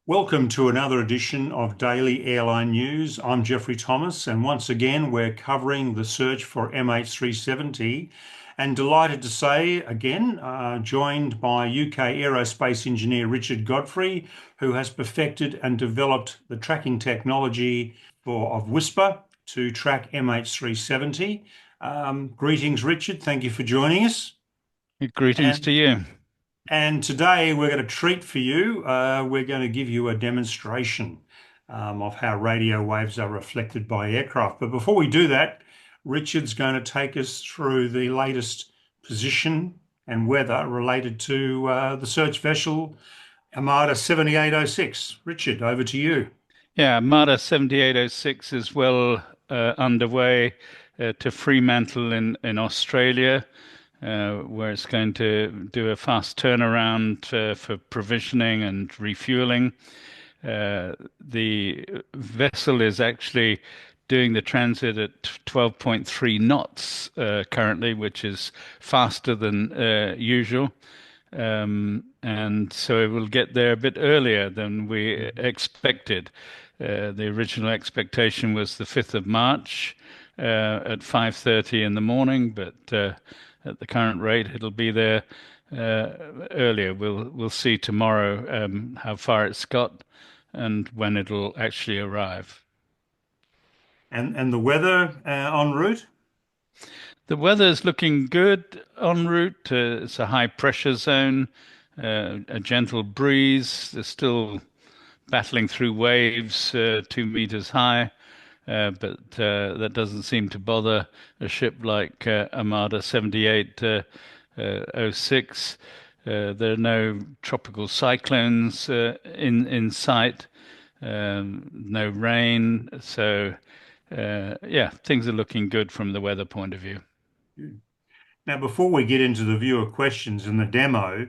Welcome to another edition of Daily Airline News. I'm Jeffrey Thomas, and once again, we're covering the search for MH370. And delighted to say, again, joined by UK aerospace engineer Richard Godfrey, who has perfected and developed the tracking technology of Whisper to track MH370. Greetings, Richard. Thank you for joining us. Greetings to And you. and today we're going to treat for you. We're going to give you a demonstration of how radio waves are reflected by aircraft. But before we do that, Richard's going to take us through the latest position and weather related to the search vessel Armada 7806. Richard, over to you. Yeah, MADA 7806 is well underway to Fremantle in Australia, where it's going to do a fast turnaround for provisioning and refueling. The vessel is actually doing the transit at 12.3 knots currently, which is faster than usual. And so it will get there a bit earlier than we expected. The original expectation was the 5th of March at 5:30 in the morning, but at the current rate, it'll be there earlier. We'll see tomorrow how far it's got and when it'll actually arrive. And the weather en route? The weather's looking good en route. It's a high pressure zone, a gentle breeze. There's still battling through waves 2 meters high, but that doesn't seem to bother a ship like Armada 7806. There are no tropical cyclones in sight, no rain. So, yeah, things are looking good from the weather point of view. Now, before we get into the viewer questions and the demo,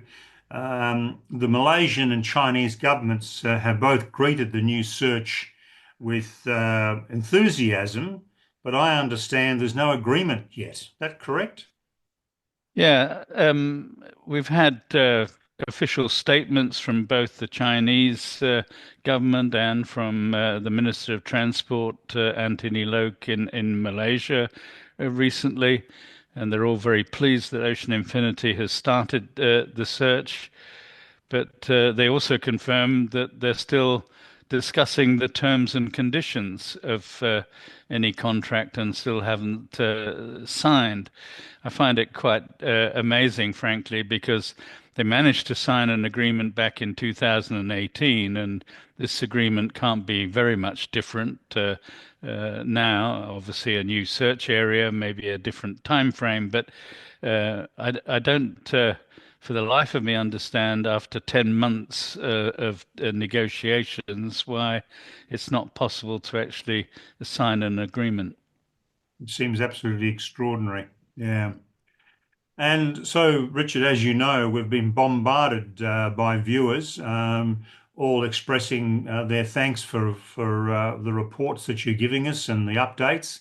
the Malaysian and Chinese governments have both greeted the new search with enthusiasm, but I understand there's no agreement yet. Is that correct? Yeah, we've had official statements from both the Chinese government and from the Minister of Transport, Anthony Loke, in Malaysia recently, and they're all very pleased that Ocean Infinity has started the search. But they also confirmed that they're still discussing the terms and conditions of any contract and still haven't signed. I find it quite amazing, frankly, because they managed to sign an agreement back in 2018, and this agreement can't be very much different now. Obviously, a new search area, maybe a different time frame, but I don't for the life of me understand after 10 months of negotiations why it's not possible to actually sign an agreement. It seems absolutely extraordinary. Yeah. And so, Richard, as you know, we've been bombarded by viewers, all expressing their thanks for the reports that you're giving us and the updates.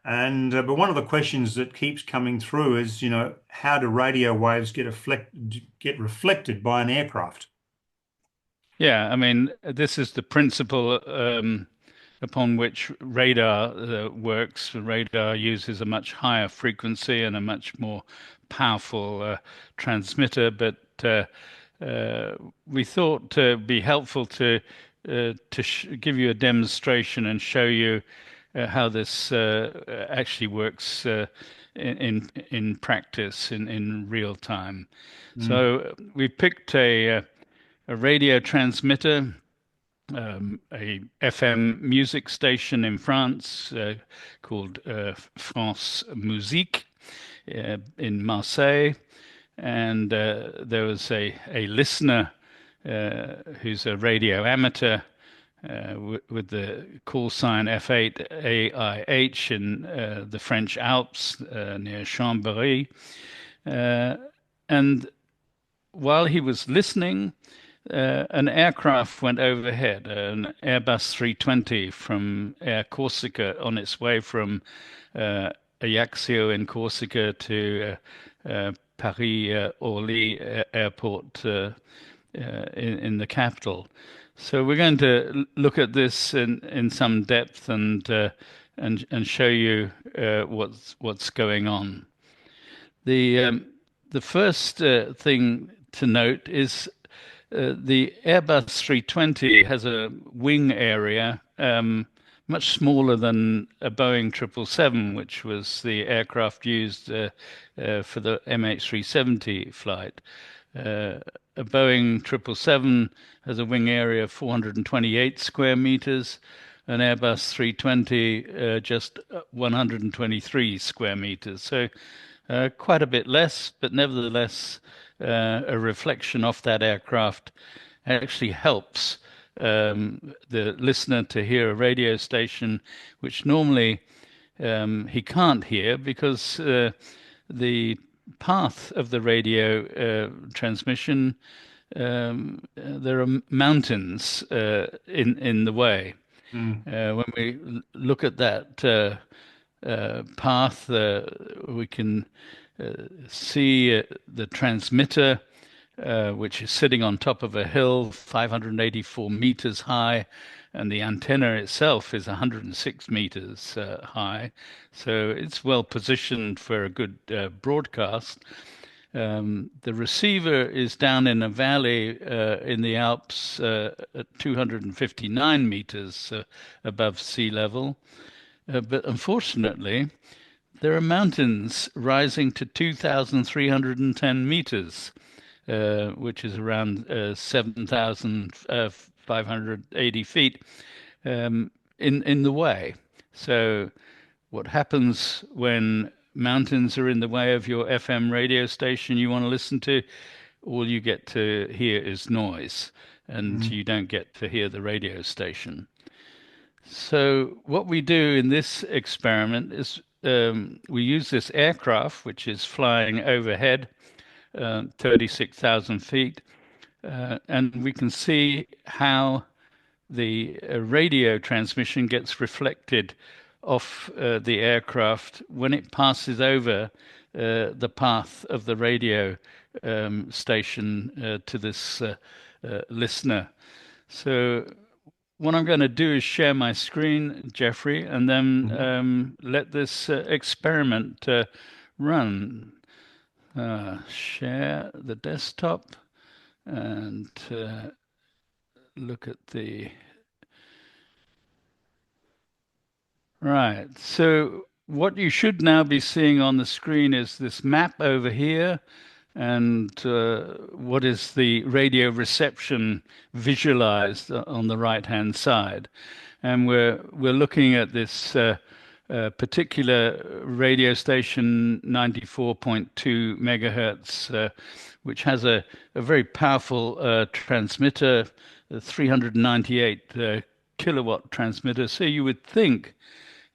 And but one of the questions that keeps coming through is, how do radio waves get reflected by an aircraft? Yeah, I mean, this is the principle upon which radar works. Radar uses a much higher frequency and a much more powerful transmitter, but we thought to be helpful to give you a demonstration and show you how this actually works in practice in real time. Mm. So we picked a radio transmitter, a FM music station in France called France Musique in Marseille, and there was a listener who's a radio amateur with the call sign F8AIH in the French Alps near Chambéry. And while he was listening, an aircraft went overhead, an Airbus 320 from Air Corsica on its way from Ajaccio in Corsica to Paris Orly Airport in the capital. So we're going to look at this in some depth and show you what's going on. The um, the first thing to note is the Airbus 320 has a wing area much smaller than a Boeing 777, which was the aircraft used for the MH370 flight. A Boeing 777 has a wing area of 428 square meters, an Airbus 320 just 123 square meters. So quite a bit less, but nevertheless, a reflection off that aircraft actually helps the listener to hear a radio station which normally he can't hear because the path of the radio transmission, there are mountains in the way. Mm, When we look at that path, we can see the transmitter, which is sitting on top of a hill, 584 meters high, and the antenna itself is 106 meters high. So it's well positioned for a good broadcast. The receiver is down in a valley in the Alps at 259 meters above sea level. But unfortunately, there are mountains rising to 2,310 meters, which is around 7,580 feet in the way. So, what happens when mountains are in the way of your FM radio station you want to listen to? All you get to hear is noise, and mm, you don't get to hear the radio station. So, what we do in this experiment is we use this aircraft, which is flying overhead, 36,000 feet, and we can see how the radio transmission gets reflected off the aircraft when it passes over the path of the radio station to this listener. So what I'm going to do is share my screen, Jeffrey, and then mhm. let this experiment run. Share the desktop and look at the right. So what you should now be seeing on the screen is this map over here and what is the radio reception visualized on the right-hand side. And we're looking at this particular radio station, 94.2 megahertz, which has a very powerful transmitter, a 398 kilowatt transmitter. So you would think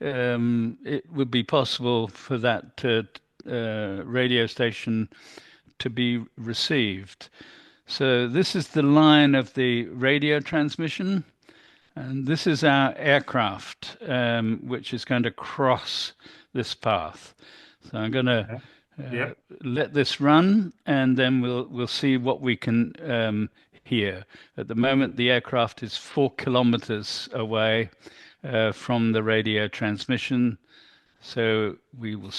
it would be possible for that radio station to be received. So this is the line of the radio transmission, and this is our aircraft, which is going to cross this path. So I'm going to Okay. uh, Yep. let this run, and then we'll see what we can hear. At the moment, the aircraft is 4 kilometers away from the radio transmission. So we will.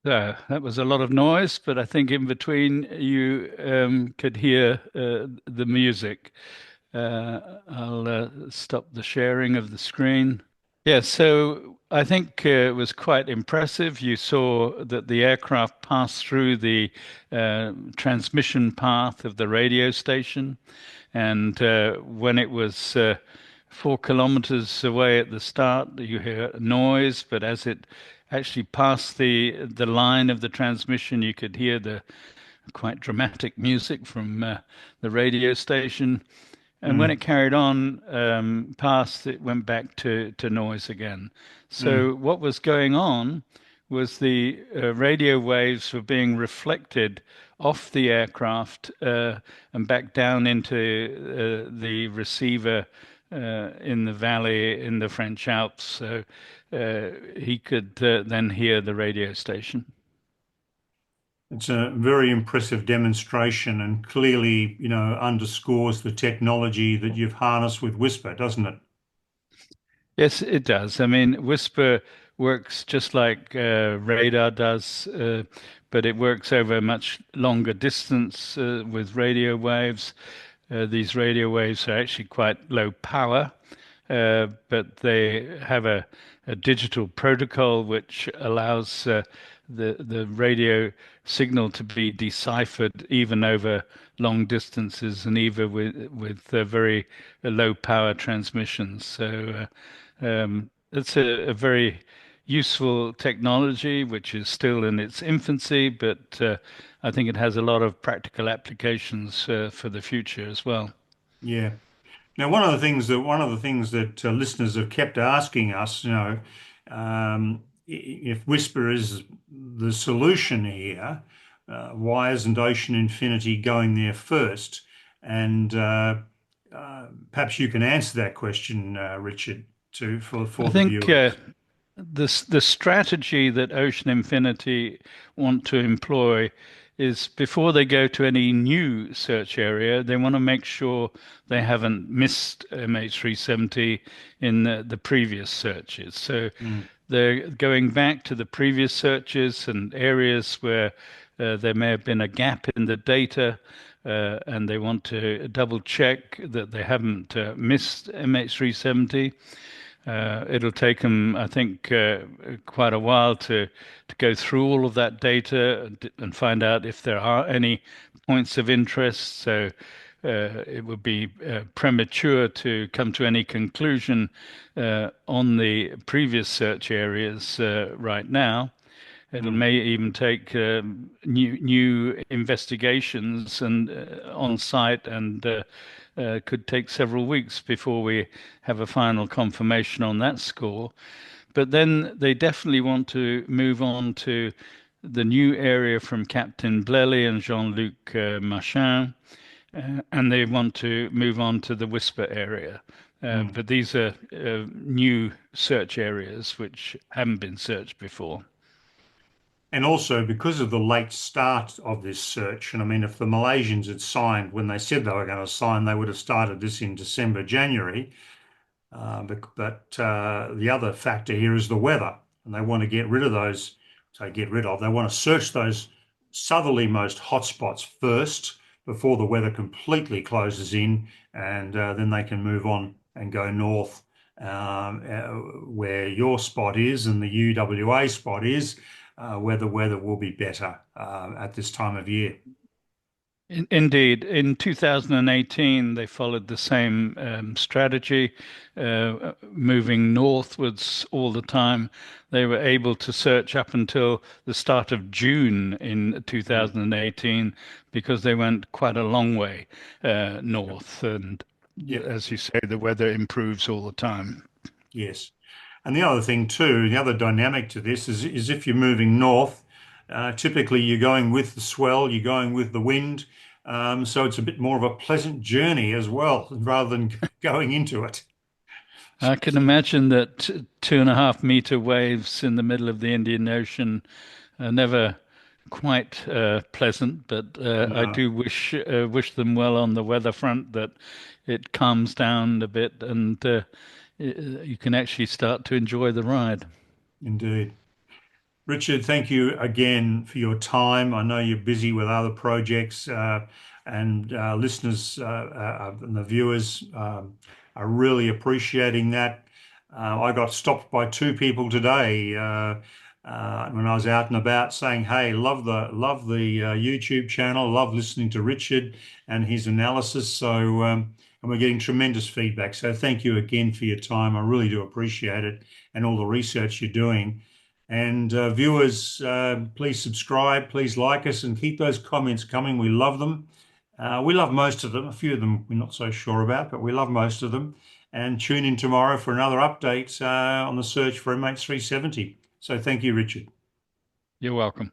So that was a lot of noise, but I think in between you could hear the music. I'll stop the sharing of the screen. Yeah, so I think it was quite impressive. You saw that the aircraft passed through the transmission path of the radio station, and when it was 4 kilometers away at the start, you hear noise, but as it actually passed the line of the transmission, you could hear the radio quite dramatic music from the radio station. And when Mm, it carried on past, it went back to noise again. mm. So what was going on was the radio waves were being reflected off the aircraft and back down into the receiver in the valley in the French Alps. So he could then hear the radio station. It's a very impressive demonstration and clearly, underscores the technology that you've harnessed with Whisper, doesn't it? Yes, it does. I mean, Whisper works just like radar does, but it works over a much longer distance with radio waves. These radio waves are actually quite low power, but they have a digital protocol which allows the radio signal to be deciphered even over long distances and even with very low power transmissions. So it's a very useful technology which is still in its infancy, but I think it has a lot of practical applications for the future as well. Yeah. Now, one of the things that listeners have kept asking us, if Whisper is the solution here, why isn't Ocean Infinity going there first? And perhaps you can answer that question, Richard, to I for the think viewers. the strategy that Ocean Infinity want to employ is before they go to any new search area, they want to make sure they haven't missed MH370 in the previous searches. So Mm, they're going back to the previous searches and areas where there may have been a gap in the data. And they want to double check that they haven't missed MH370. It'll take them, I think, quite a while to go through all of that data and find out if there are any points of interest. So it would be premature to come to any conclusion on the previous search areas right now. It mm. may even take new investigations and on site, and could take several weeks before we have a final confirmation on that score. But then they definitely want to move on to the new area from Captain Blely and Jean-Luc Machin, and they want to move on to the Whisper area. Mm. But these are new search areas which haven't been searched before. And also because of the late start of this search, and I mean, if the Malaysians had signed when they said they were going to sign, they would have started this in December, January. But the other factor here is the weather, and they want to get rid of those. So get rid of. They want to search those southerlymost hotspots first before the weather completely closes in, and then they can move on and go north, where your spot is and the UWA spot is, where the weather will be better at this time of year. Indeed, in 2018, they followed the same strategy, moving northwards all the time. They were able to search up until the start of June in Mm. 2018 because they went quite a long way Yep. north. And Yep. as you say, the weather improves all the time. Yes. And the other thing too, the other dynamic to this is if you're moving north, typically you're going with the swell, you're going with the wind. So it's a bit more of a pleasant journey as well, rather than going into it. I can imagine that 2.5 meter waves in the middle of the Indian Ocean are never quite pleasant, but I No, do wish them well on the weather front, that it calms down a bit and you can actually start to enjoy the ride. indeed. Richard, thank you again for your time. I know you're busy with other projects, and listeners and the viewers are really appreciating that. I got stopped by two people today when I was out and about, saying, "Hey, love the YouTube channel, love listening to Richard and his analysis." So, and we're getting tremendous feedback. So, thank you again for your time. I really do appreciate it and all the research you're doing. And viewers, please subscribe, please like us, and keep those comments coming. We love them. We love most of them. A few of them we're not so sure about, but we love most of them. And tune in tomorrow for another update on the search for MH370. So thank you, Richard. You're welcome.